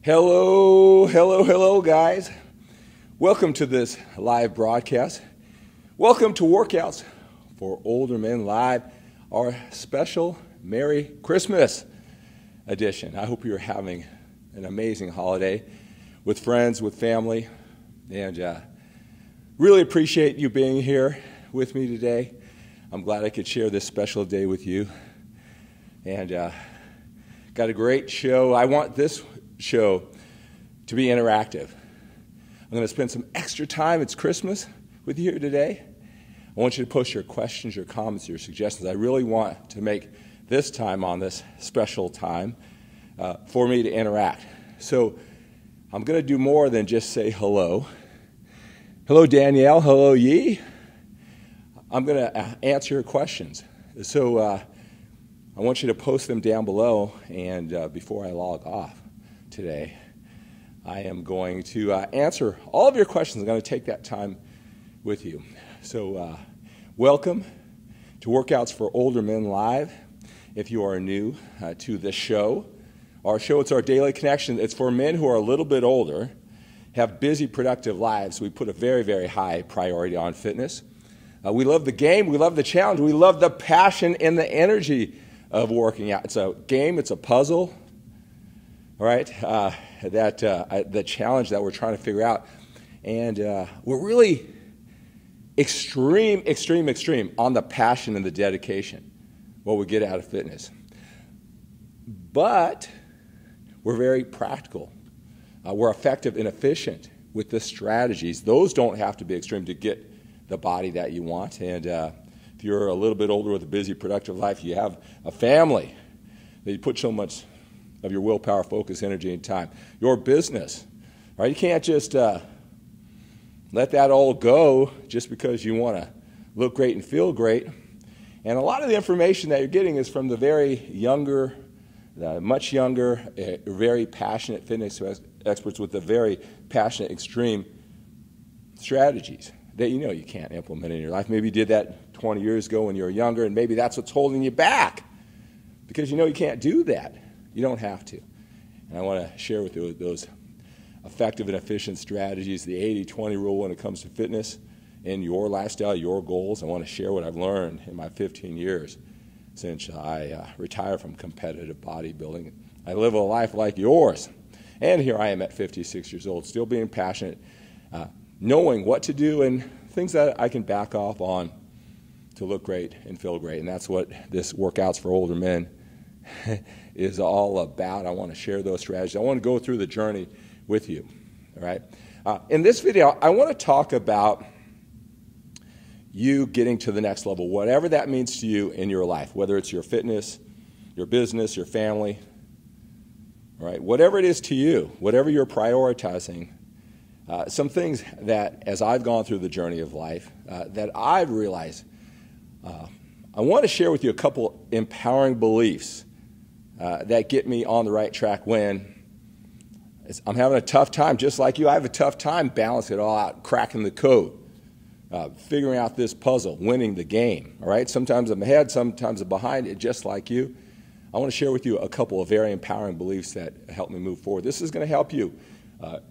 Hello, hello, hello, guys. Welcome to this live broadcast. Welcome to Workouts for Older Men Live, our special Merry Christmas edition. I hope you're having an amazing holiday with friends, with family, and really appreciate you being here with me today. I'm glad I could share this special day with you. And got a great show. I want this show to be interactive. I'm going to spend some extra time, it's Christmas, with you here today. I want you to post your questions, your comments, your suggestions. I really want to make this time on this special time for me to interact. So I'm going to do more than just say hello. Hello, Danielle. Hello, Yi. I'm going to answer your questions. So I want you to post them down below, and before I log off today, I am going to answer all of your questions. I'm going to take that time with you. So welcome to Workouts for Older Men Live. If you are new to this show, it's our daily connection. It's for men who are a little bit older, have busy, productive lives. We put a very, very high priority on fitness. We love the game. We love the challenge. We love the passion and the energy of working out. It's a game. It's a puzzle. All right, the challenge that we're trying to figure out. And we're really extreme on the passion and the dedication, what we get out of fitness. But we're very practical. We're effective and efficient with the strategies. Those don't have to be extreme to get the body that you want. And if you're a little bit older with a busy, productive life, you have a family that you put so much of your willpower, focus, energy, and time. Your business, right? You can't just let that all go just because you want to look great and feel great. And a lot of the information that you're getting is from the very younger, much younger, very passionate fitness experts with the very passionate, extreme strategies that you know you can't implement in your life. Maybe you did that 20 years ago when you were younger, and maybe that's what's holding you back because you know you can't do that. You don't have to. And I want to share with you those effective and efficient strategies, the 80-20 rule when it comes to fitness in your lifestyle, your goals. I want to share what I've learned in my 15 years since I retired from competitive bodybuilding. I live a life like yours. And here I am at 56 years old, still being passionate, knowing what to do and things that I can back off on to look great and feel great. And that's what this Workouts for Older Men is all about. I want to share those strategies. I want to go through the journey with you. All right. In this video, I want to talk about you getting to the next level, whatever that means to you in your life, whether it's your fitness, your business, your family, all right, whatever it is to you, whatever you're prioritizing. Some things that, as I've gone through the journey of life, that I've realized, I want to share with you a couple empowering beliefs that get me on the right track when I'm having a tough time, just like you. I have a tough time balancing it all out, cracking the code, figuring out this puzzle, winning the game. All right, sometimes I'm ahead, sometimes I'm behind it, just like you. I want to share with you a couple of very empowering beliefs that help me move forward. This is going to help you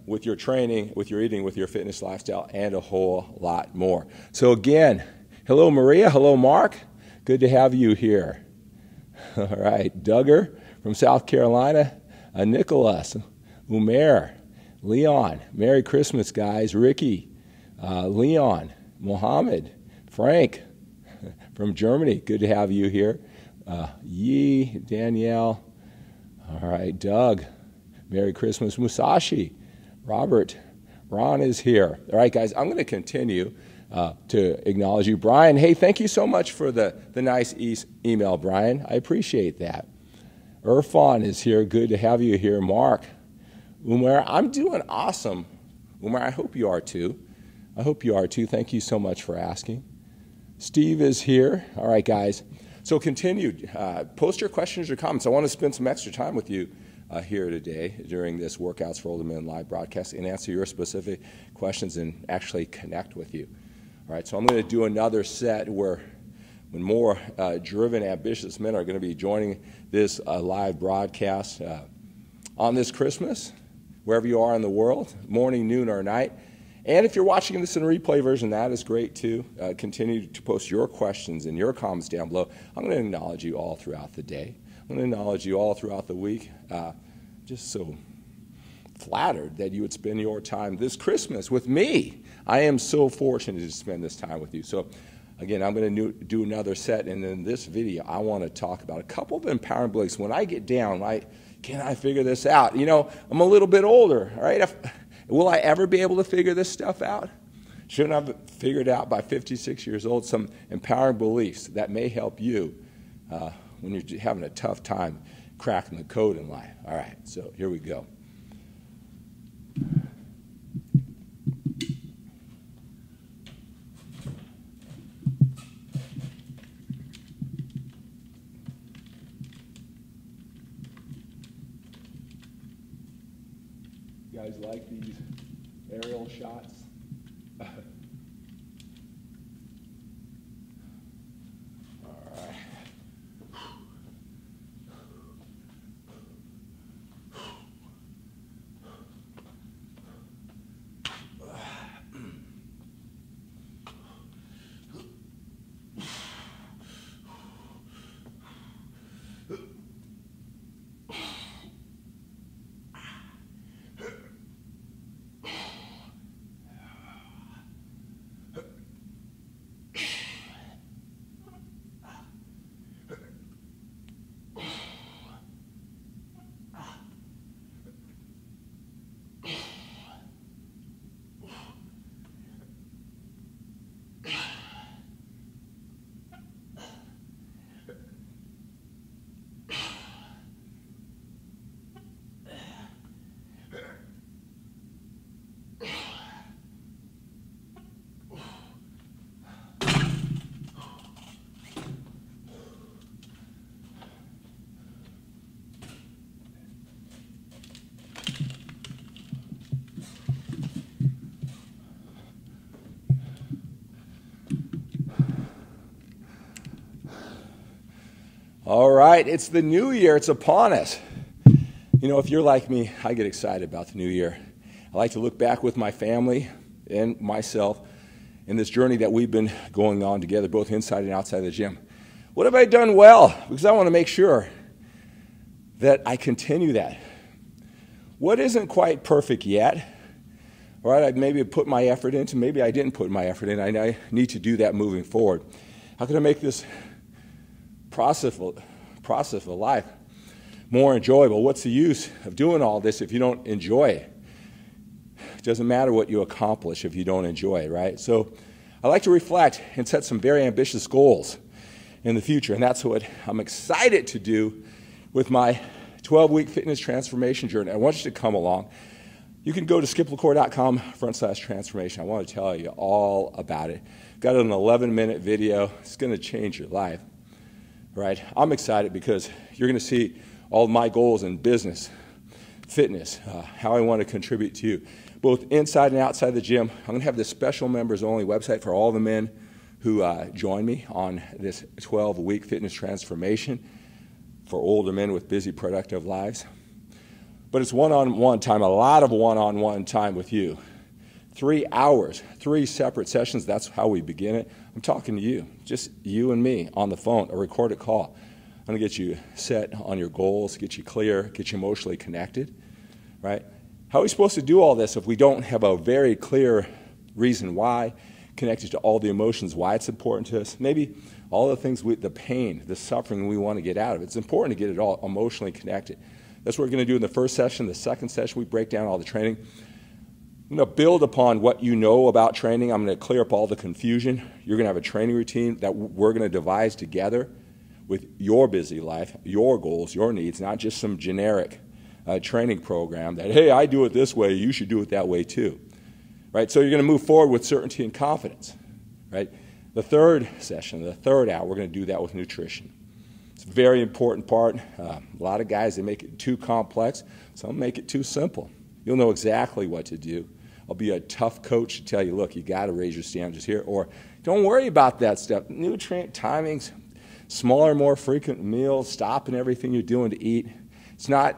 with your training, with your eating, with your fitness lifestyle, and a whole lot more. So again, hello Maria, hello Mark. Good to have you here. All right, Duggar from South Carolina, Nicholas, Umair, Leon, Merry Christmas, guys. Ricky, Leon, Mohammed, Frank from Germany, good to have you here. Yi, Danielle, all right, Doug, Merry Christmas, Musashi, Robert, Ron is here. All right, guys, I'm going to continue to acknowledge you. Brian, hey, thank you so much for the nice email, Brian. I appreciate that. Irfan is here. Good to have you here. Mark, Umar, I'm doing awesome. Umar, I hope you are too. I hope you are too. Thank you so much for asking. Steve is here. All right, guys. So continue. Post your questions or comments. I want to spend some extra time with you here today during this Workouts for Older Men live broadcast and answer your specific questions and actually connect with you. All right, so I'm going to do another set where when more driven, ambitious men are going to be joining this live broadcast on this Christmas wherever you are in the world, morning, noon, or night. And if you're watching this in a replay version, that is great too. Continue to post your questions and your comments down below. I'm going to acknowledge you all throughout the day. I'm going to acknowledge you all throughout the week. Just so flattered that you would spend your time this Christmas with me. I am so fortunate to spend this time with you. So again, I'm going to do another set, and in this video, I want to talk about a couple of empowering beliefs. When I get down, can I figure this out? You know, I'm a little bit older, right? Will I ever be able to figure this stuff out? Shouldn't I have figured out by 56 years old some empowering beliefs that may help you when you're having a tough time cracking the code in life? All right, so here we go. You guys like these aerial shots? All right. All right, it's the new year. It's upon us. You know, if you're like me, I get excited about the new year. I like to look back with my family and myself in this journey that we've been going on together, both inside and outside the gym. What have I done well? Because I want to make sure that I continue that. What isn't quite perfect yet? All right, I maybe put my effort into, maybe I didn't put my effort in. I need to do that moving forward. How can I make this process of life more enjoyable? What's the use of doing all this if you don't enjoy it? It doesn't matter what you accomplish if you don't enjoy it, right? So I like to reflect and set some very ambitious goals in the future, and that's what I'm excited to do with my 12-week fitness transformation journey. I want you to come along. You can go to skiplacour.com/transformation. I want to tell you all about it. Got an 11-minute video. It's going to change your life. Right? I'm excited because you're going to see all my goals in business, fitness, how I want to contribute to you, both inside and outside the gym. I'm going to have this special members-only website for all the men who join me on this 12-week fitness transformation for older men with busy, productive lives. But it's one-on-one time, a lot of one-on-one time with you. 3 hours, 3 separate sessions. That's how we begin it. I'm talking to you, just you and me on the phone, a recorded call. I'm going to get you set on your goals, get you clear, get you emotionally connected, right? How are we supposed to do all this if we don't have a very clear reason why, connected to all the emotions, why it's important to us? Maybe all the things, the pain, the suffering we want to get out of it. It's important to get it all emotionally connected. That's what we're going to do in the first session. The second session, we break down all the training. I'm going to build upon what you know about training. I'm going to clear up all the confusion. You're going to have a training routine that we're going to devise together with your busy life, your goals, your needs, not just some generic training program that, hey, I do it this way, you should do it that way too. Right? So you're going to move forward with certainty and confidence. Right? The third session, the third hour, we're going to do that with nutrition. It's a very important part. A lot of guys, they make it too complex. Some make it too simple. You'll know exactly what to do. I'll be a tough coach to tell you, look, you got to raise your standards here, or don't worry about that stuff. Nutrient timings, smaller, more frequent meals, stopping everything you're doing to eat. It's not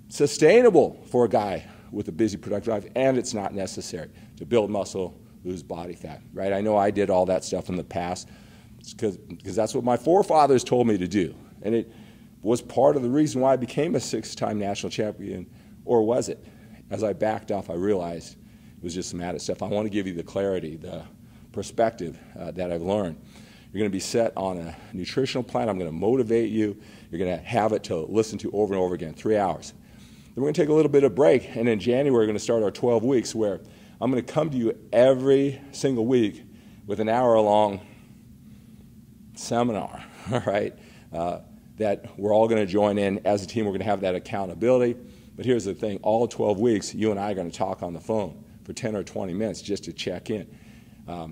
sustainable for a guy with a busy, productive life, and it's not necessary to build muscle, lose body fat, right? I know I did all that stuff in the past because that's what my forefathers told me to do, and it was part of the reason why I became a 6-time national champion, or was it? As I backed off, I realized it was just some added stuff. I want to give you the clarity, the perspective that I've learned. You're going to be set on a nutritional plan. I'm going to motivate you. You're going to have it to listen to over and over again, 3 hours. Then we're going to take a little bit of break, and in January we're going to start our 12 weeks where I'm going to come to you every single week with an hour-long seminar, all right, that we're all going to join in as a team. We're going to have that accountability. But here's the thing. All 12 weeks, you and I are going to talk on the phone for 10 or 20 minutes just to check in.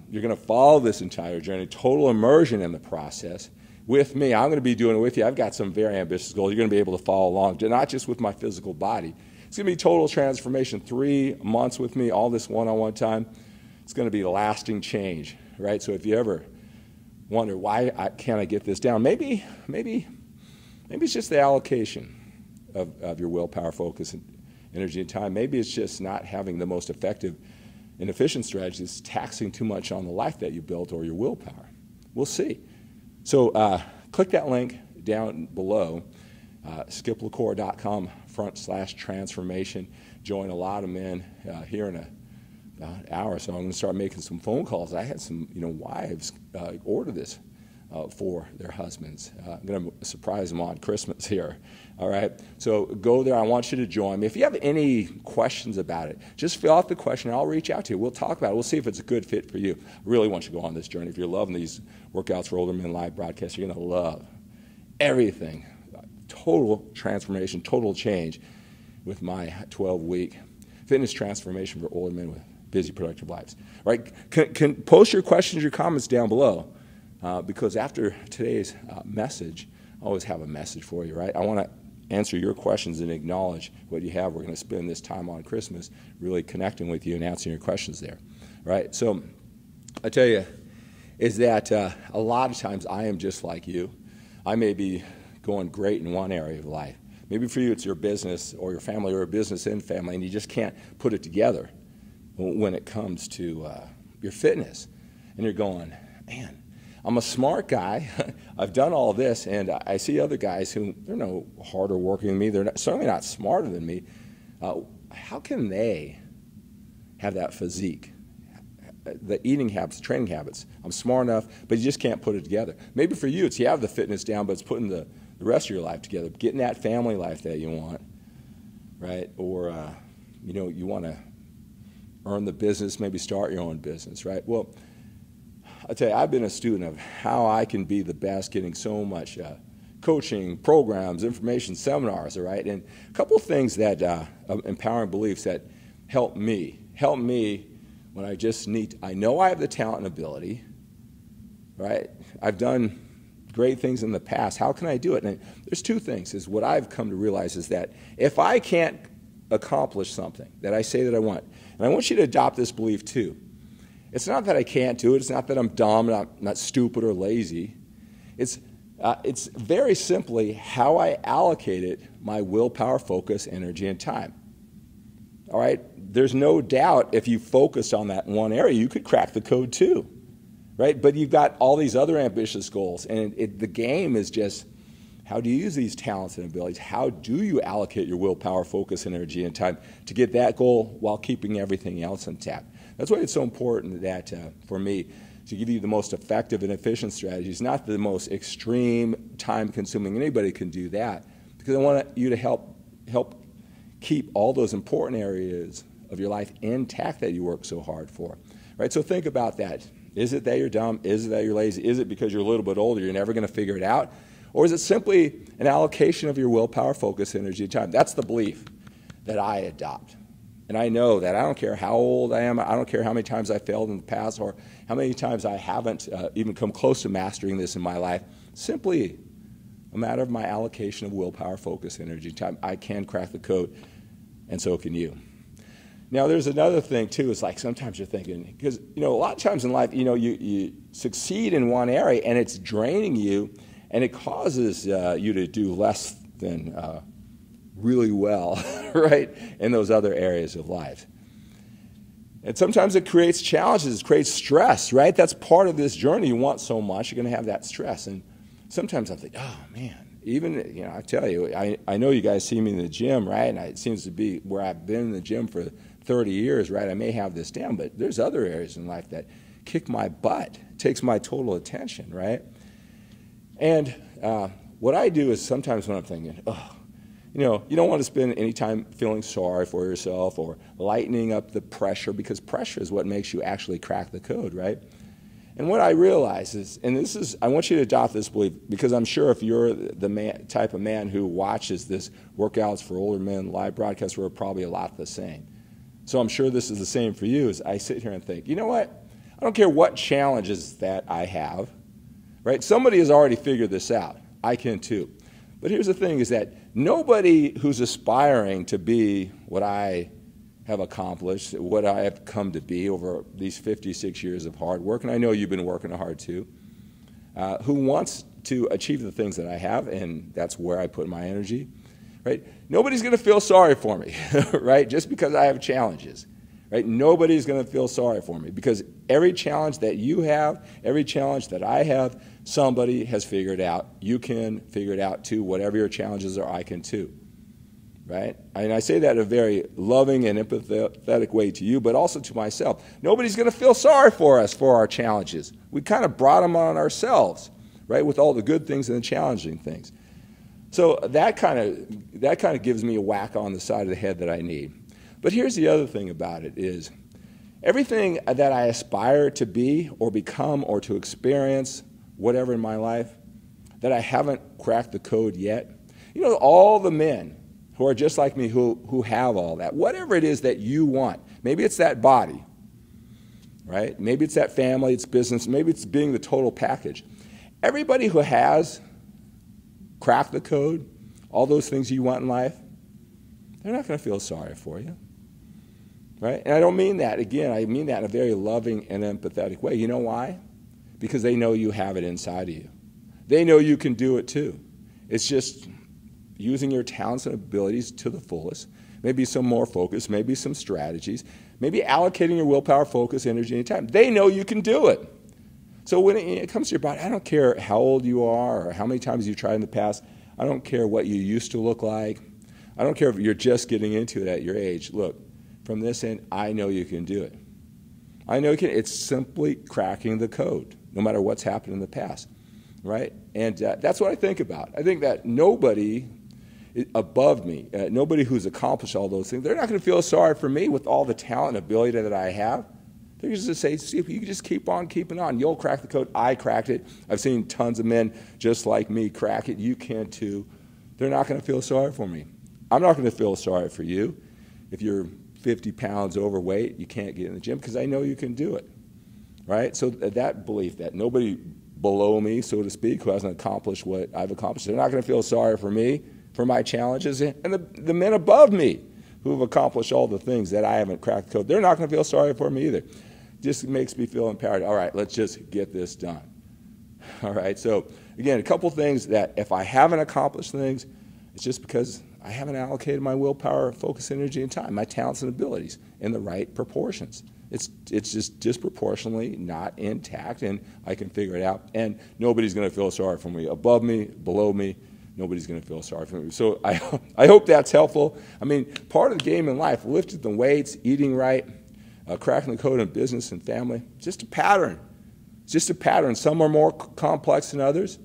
You're going to follow this entire journey, total immersion in the process with me. I'm going to be doing it with you. I've got some very ambitious goals. You're going to be able to follow along, not just with my physical body. It's going to be total transformation, 3 months with me, all this one-on-one time. It's going to be lasting change, right? So if you ever wonder, why can't I get this down? Maybe it's just the allocation of your willpower, focus, and energy and time. Maybe it's just not having the most effective and efficient strategies, taxing too much on the life that you built or your willpower. We'll see. So click that link down below, skiplacour.com/transformation. Join a lot of men here in about an hour. So I'm going to start making some phone calls. I had some wives order this for their husbands. I'm going to surprise them on Christmas here. All right? So go there. I want you to join me. If you have any questions about it, just fill out the question and I'll reach out to you. We'll talk about it. We'll see if it's a good fit for you. I really want you to go on this journey. If you're loving these workouts for older men live broadcasts, you're going to love everything. Total transformation, total change with my 12-week fitness transformation for older men with busy, productive lives. All right? Can post your questions, your comments down below. Because after today's message, I always have a message for you, right? I want to answer your questions and acknowledge what you have. We're going to spend this time on Christmas really connecting with you and answering your questions there, right? So I tell you, is that a lot of times I am just like you. I may be going great in one area of life. Maybe for you it's your business or your family or a business and family, and you just can't put it together when it comes to your fitness. And you're going, man, I'm a smart guy. I've done all this, and I see other guys who, they're no harder working than me. They're certainly not smarter than me. How can they have that physique? The eating habits, training habits. I'm smart enough, but you just can't put it together. Maybe for you, it's you have the fitness down, but it's putting the rest of your life together, getting that family life that you want, right? Or, you want to earn the business, maybe start your own business, right? Well, I'll tell you, I've been a student of how I can be the best, getting so much coaching, programs, information, seminars, all right? And a couple of things that, empowering beliefs that help me when I know I have the talent and ability, right? I've done great things in the past. How can I do it? And there's 2 things. Is what I've come to realize is that if I can't accomplish something that I say that I want, and I want you to adopt this belief too, it's not that I can't do it. It's not that I'm dumb, I'm not stupid or lazy. It's very simply how I allocated my willpower, focus, energy, and time. All right? There's no doubt if you focused on that one area, you could crack the code too, right? But you've got all these other ambitious goals, and the game is just how do you use these talents and abilities? How do you allocate your willpower, focus, energy, and time to get that goal while keeping everything else intact? That's why it's so important that, for me, to give you the most effective and efficient strategies, not the most extreme, time-consuming. Anybody can do that, because I want you to help keep all those important areas of your life intact that you work so hard for, right? So think about that. Is it that you're dumb? Is it that you're lazy? Is it because you're a little bit older, you're never going to figure it out? Or is it simply an allocation of your willpower, focus, energy, and time? That's the belief that I adopt. And I know that I don't care how old I am, I don't care how many times I failed in the past or how many times I haven't even come close to mastering this in my life. Simply a matter of my allocation of willpower, focus, energy, time. I can crack the code, and so can you. Now, there's another thing, too. It's like sometimes you're thinking, because, a lot of times in life, you succeed in one area, and it's draining you, and it causes you to do less than really well, right, in those other areas of life. And sometimes it creates challenges, it creates stress, right? That's part of this journey. You want so much, you're going to have that stress. And sometimes I think, oh, man, even, I tell you, I know you guys see me in the gym, right? And it seems to be where I've been in the gym for 30 years, right? I may have this down, but there's other areas in life that kick my butt, takes my total attention, right? And what I do is sometimes when I'm thinking, oh, you don't want to spend any time feeling sorry for yourself or lightening up the pressure, because pressure is what makes you actually crack the code, right? And what I realize is, and this is, I want you to adopt this belief, because I'm sure if you're the type of man who watches this Workouts for Older Men live broadcast, we're probably a lot the same. So I'm sure this is the same for you, as I sit here and think, you know what? I don't care what challenges that I have, right? Somebody has already figured this out. I can too. But here's the thing, is that nobody who's aspiring to be what I have accomplished, what I have come to be over these 56 years of hard work, and I know you've been working hard too, who wants to achieve the things that I have, and that's where I put my energy, right? Nobody's going to feel sorry for me, right, just because I have challenges, right? Nobody's going to feel sorry for me, because every challenge that you have, every challenge that I have, somebody has figured out. You can figure it out too. Whatever your challenges are, I can too, right? And I say that in a very loving and empathetic way to you, but also to myself. Nobody's going to feel sorry for us for our challenges. We kind of brought them on ourselves, right, with all the good things and the challenging things. So that kind of gives me a whack on the side of the head that I need. But here's the other thing about it is, everything that I aspire to be or become or to experience, whatever in my life, that I haven't cracked the code yet, all the men who are just like me who have all that, whatever it is that you want, maybe it's that body, right? Maybe it's that family, it's business, maybe it's being the total package. Everybody who has cracked the code, all those things you want in life, they're not going to feel sorry for you. Right? And I don't mean that, again, I mean that in a very loving and empathetic way. You know why? Because they know you have it inside of you. They know you can do it too. It's just using your talents and abilities to the fullest, maybe some more focus, maybe some strategies, maybe allocating your willpower, focus, energy, and time. They know you can do it. So when it comes to your body, I don't care how old you are or how many times you've tried in the past. I don't care what you used to look like. I don't care if you're just getting into it at your age. Look, from this end, I know you can do it. I know you can. It's simply cracking the code, no matter what's happened in the past, right? And that's what I think about. I think that nobody above me, nobody who's accomplished all those things, they're not going to feel sorry for me with all the talent and ability that I have. They're just going to say, see, if you just keep on keeping on, you'll crack the code. I cracked it. I've seen tons of men just like me crack it. You can too. They're not going to feel sorry for me. I'm not going to feel sorry for you if you're 50 pounds overweight, you can't get in the gym, because I know you can do it, right? So that belief that nobody below me, so to speak, who hasn't accomplished what I've accomplished, they're not going to feel sorry for me, for my challenges, and the men above me who have accomplished all the things that I haven't cracked the code, they're not going to feel sorry for me either. Just makes me feel empowered. All right, let's just get this done. All right, so again, a couple things that if I haven't accomplished things, it's just because I haven't allocated my willpower, focus, energy, and time, my talents and abilities in the right proportions. It's just disproportionately not intact, and I can figure it out. And nobody's going to feel sorry for me. Above me, below me, nobody's going to feel sorry for me. So I hope that's helpful. I mean, part of the game in life, lifting the weights, eating right, cracking the code in business and family, just a pattern. It's just a pattern. Some are more complex than others.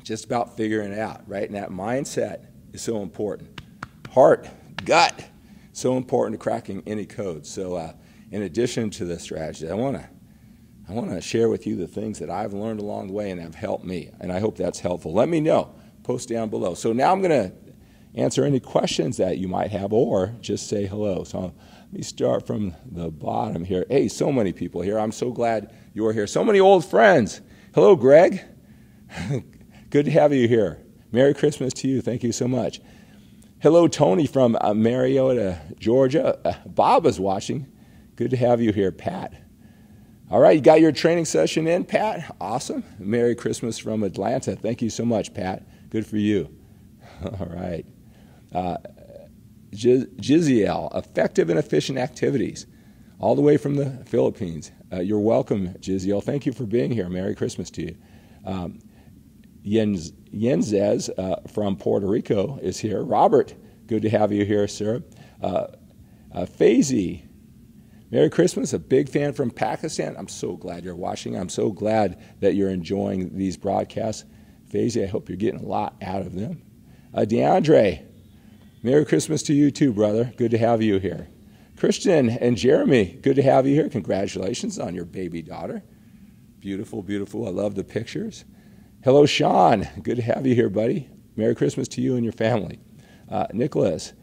Just about figuring it out, right? And that mindset is so important. Heart, gut, so important to cracking any code. So in addition to the strategy, I want to share with you the things that I've learned along the way and have helped me, and I hope that's helpful. Let me know. Post down below. So now I'm going to answer any questions that you might have, or just say hello. So let me start from the bottom here. Hey, so many people here. I'm so glad you're here. So many old friends. Hello, Greg. Good to have you here. Merry Christmas to you. Thank you so much. Hello, Tony from Marietta, Georgia. Bob is watching. Good to have you here, Pat. All right, you got your training session in, Pat? Awesome. Merry Christmas from Atlanta. Thank you so much, Pat. Good for you. All right. Giziel, effective and efficient activities, all the way from the Philippines. You're welcome, Giziel. Thank you for being here. Merry Christmas to you. Yenzez from Puerto Rico is here. Robert, good to have you here, sir. Faizi, Merry Christmas. A big fan from Pakistan. I'm so glad you're watching. I'm so glad that you're enjoying these broadcasts. Faizi, I hope you're getting a lot out of them. DeAndre, Merry Christmas to you too, brother. Good to have you here. Christian and Jeremy, good to have you here. Congratulations on your baby daughter. Beautiful, beautiful. I love the pictures. Hello, Sean. Good to have you here, buddy. Merry Christmas to you and your family. Nicholas,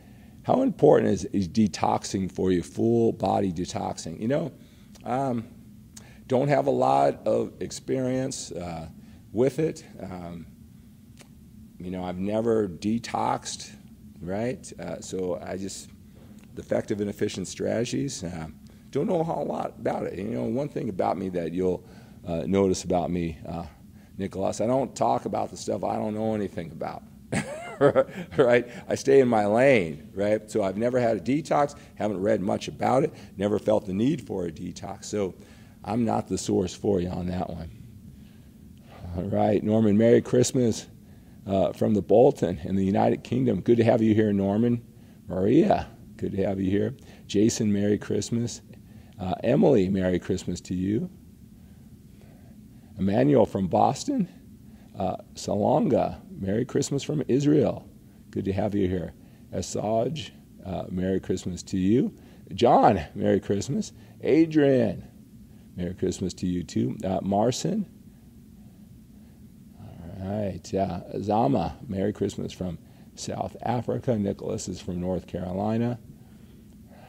how important is detoxing for you, full body detoxing? You know, don't have a lot of experience with it. You know, I've never detoxed, right? So I just, the effective and efficient strategies, don't know a whole lot about it. You know, one thing about me that you'll notice about me, Nicholas, I don't talk about the stuff I don't know anything about, right? I stay in my lane, right? So I've never had a detox, haven't read much about it, never felt the need for a detox. So I'm not the source for you on that one. All right, Norman, Merry Christmas from the Bolton in the United Kingdom. Good to have you here, Norman. Maria, good to have you here. Jason, Merry Christmas. Emily, Merry Christmas to you. Emmanuel from Boston. Salonga, Merry Christmas from Israel. Good to have you here. Asaj, Merry Christmas to you. John, Merry Christmas. Adrian, Merry Christmas to you too. Marcin. All right. Zama, Merry Christmas from South Africa. Nicholas is from North Carolina.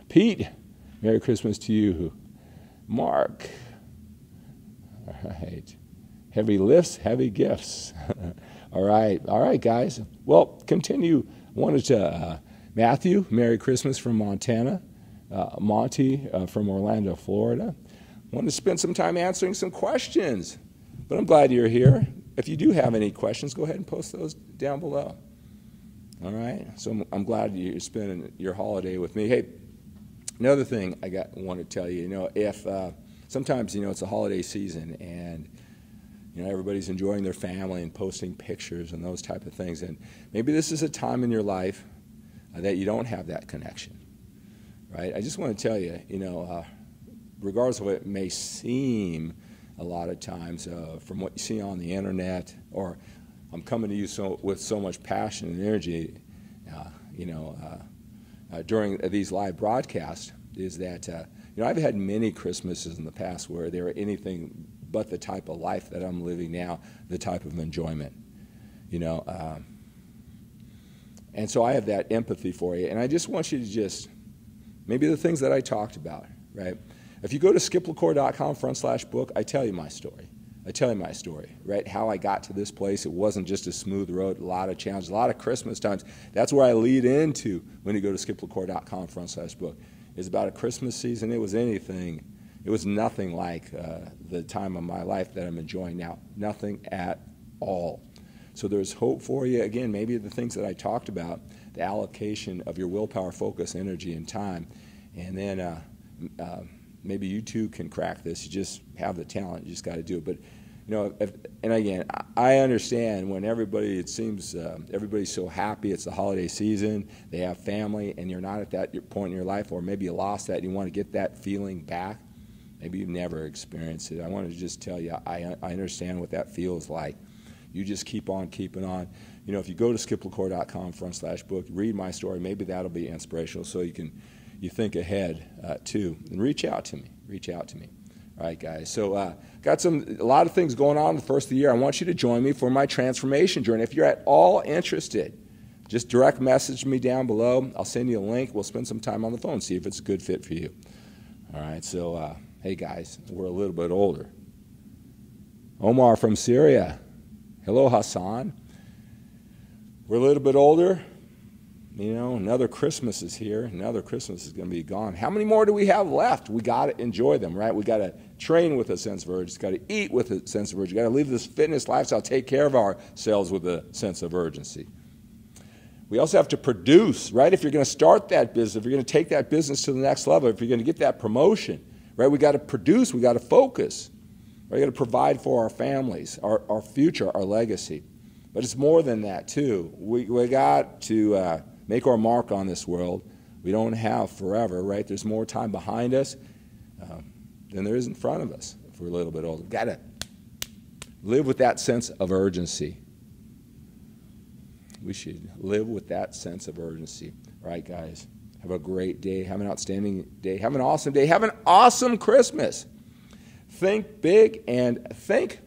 Pete, Merry Christmas to you. Mark. All right. Heavy lifts, heavy gifts. All right, guys. Well, continue. Wanted to, Matthew, Merry Christmas from Montana. Monty from Orlando, Florida. Wanted to spend some time answering some questions, but I'm glad you're here. If you do have any questions, go ahead and post those down below. All right? So I'm glad you're spending your holiday with me. Hey, another thing I want to tell you, you know, if sometimes, you know, it's a holiday season and, you know, everybody's enjoying their family and posting pictures and those type of things. And maybe this is a time in your life that you don't have that connection, right? I just want to tell you, you know, regardless of what it may seem a lot of times from what you see on the internet, or I'm coming to you with so much passion and energy, you know, during these live broadcasts, is that, you know, I've had many Christmases in the past where they were anything but the type of life that I'm living now, the type of enjoyment, you know. And so I have that empathy for you. And I just want you to just, maybe the things that I talked about, right? If you go to skiplacour.com/book, I tell you my story. I tell you my story, right? How I got to this place. It wasn't just a smooth road, a lot of challenges, a lot of Christmas times. That's where I lead into when you go to skiplacour.com/book. It's about a Christmas season. It was anything. It was nothing like the time of my life that I'm enjoying now. Nothing at all. So there's hope for you. Again, maybe the things that I talked about, the allocation of your willpower, focus, energy, and time. And then maybe you too can crack this. You just have the talent. You just got to do it. But, you know, and again, I understand when everybody, it seems everybody's so happy. It's the holiday season. They have family, and you're not at that point in your life, or maybe you lost that. And you want to get that feeling back. Maybe you've never experienced it. I want to just tell you, I understand what that feels like. You just keep on keeping on. You know, if you go to skiplacour.com/book, read my story, maybe that'll be inspirational so you think ahead too. And reach out to me. Reach out to me. All right, guys. So got a lot of things going on the first of the year. I want you to join me for my transformation journey. If you're at all interested, just direct message me down below. I'll send you a link. We'll spend some time on the phone, see if it's a good fit for you. All right, so hey, guys, we're a little bit older. Omar from Syria. Hello, Hassan. We're a little bit older. You know, another Christmas is here. Another Christmas is going to be gone. How many more do we have left? We got to enjoy them, right? We got to train with a sense of urgency. Got to eat with a sense of urgency. Got to live this fitness lifestyle, take care of ourselves with a sense of urgency. We also have to produce, right? If you're going to start that business, if you're going to take that business to the next level, if you're going to get that promotion, right? We got to produce, we got to focus. We got to provide for our families, our future, our legacy. But it's more than that, too. We got to make our mark on this world. We don't have forever, right? There's more time behind us than there is in front of us if we're a little bit older. We've got to live with that sense of urgency. We should live with that sense of urgency. All right, guys. Have a great day. Have an outstanding day. Have an awesome day. Have an awesome Christmas. Think big and think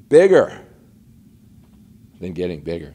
bigger than getting bigger.